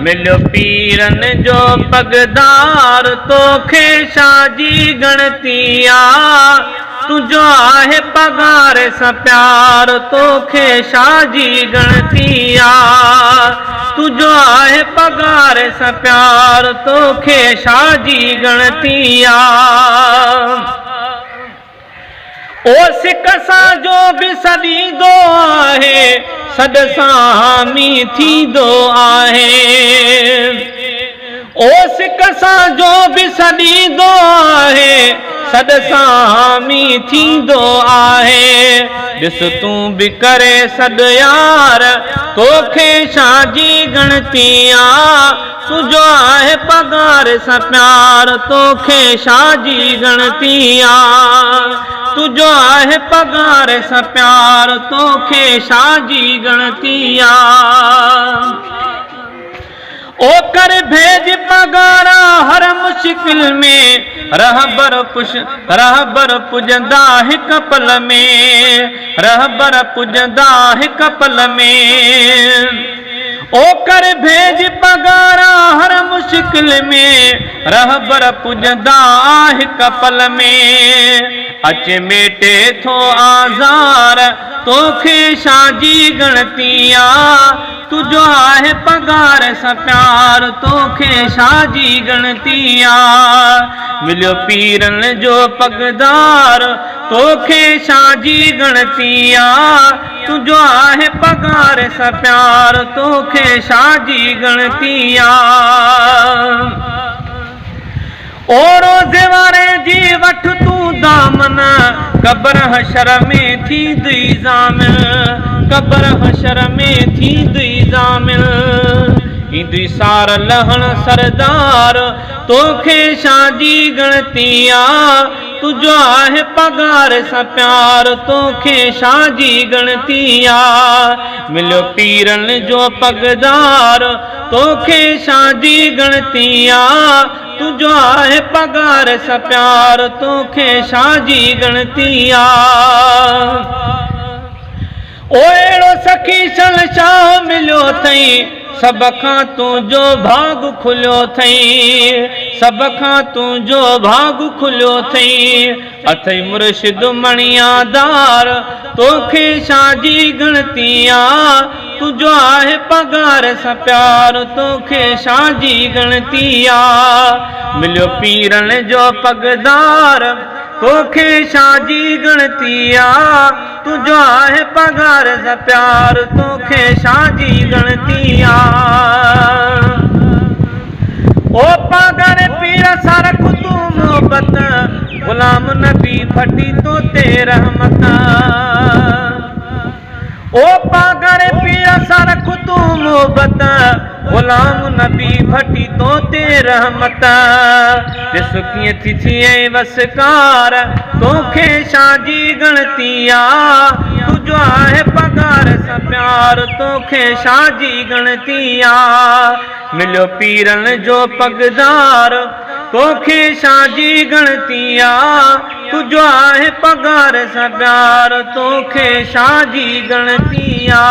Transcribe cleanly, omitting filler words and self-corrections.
मिलियो पीरन जो पगदार तोखे शाजी गणतिया तुझो आहे पगार सा प्यार तोखे शाजी गणतिया तुझो आहे पगार सा प्यार तोखे शाजी गणतिया ओ सिक सां जो बि सॾींदो आहे सॾ सां हामी थींदो आहे ओ सिक सां जो बि सॾींदो आहे सॾ सां हामी थींदो आहे ॾिस तूं बि करे सॾ यार तोखे शाजी गणतिया तुझो आहे पगार सां प्यार तोखे शाजी गणतिया तुझो आहे पगार सा प्यार तोखे शाजी गणतिया ओ कर भेज पगारा हर मुश्किल में रहबर पुजंदा हिक पल में रहबर पुजंदा हिक पल में ओ कर भेज पगारा हर मुश्किल में रहबर पुजंदा हिक पल में अच मेटे थो आज़ार तोखे शाजी गणतिया तुझो आहे पगार सा प्यार तोखे शाजी गणतिया मिलियो पीरन जो पगदार तोखे शाजी गणतिया तुझो आहे पगार सा प्यार तोखे शाजी गणतिया ओ रोज़े वारे जी वठ तूं दामन कब्र हशर में थींदी ज़ामिल कब्र हशर में थींदी ज़ामिल ईंदी सार लहण सरदार तोखे शाजी गणतिया तुझो आहे पगार सा प्यार तोखे शाजी गणतिया मिलियो पीरन जो पगदार तोखे शाजी गणतिया तुझो आहे पगार सा प्यार तोखे शाजी गणतिया ओ अहिड़ो सखी शलशाह मिलियो अथई सब खां तुंहिंजो भाग खुलियो अथई सब खां तुंहिंजो भाग खुलियो अथई अथई मुर्शिद मणियादार तोखे शाजी गणतिया तुझो आहे पगार सा प्यार तोखे शाजी गणतिया मिलियो पीरन जो पगदार तोखे शाजी गणतिया तुझो आहे पगार सा प्यार तोखे शाजी गणतिया ओ पगार पीर सरख तू मोहब्बत गुलाम नबी फटी तो ते रहमत ओ पगार पीर सरख तू मोहब्बत गुलाम नबी फटी तो ते रहमत ॾिस कीअं थी थिए वसकार तोखे शाजी गणतिया तुझो आहे पगार सा प्यार तोखे शाजी गणतिया मिलियो पीरन जो पगदार तोखे शाजी गणतिया तुझो आहे पगार सा प्यार तोखे शाजी गणतिया।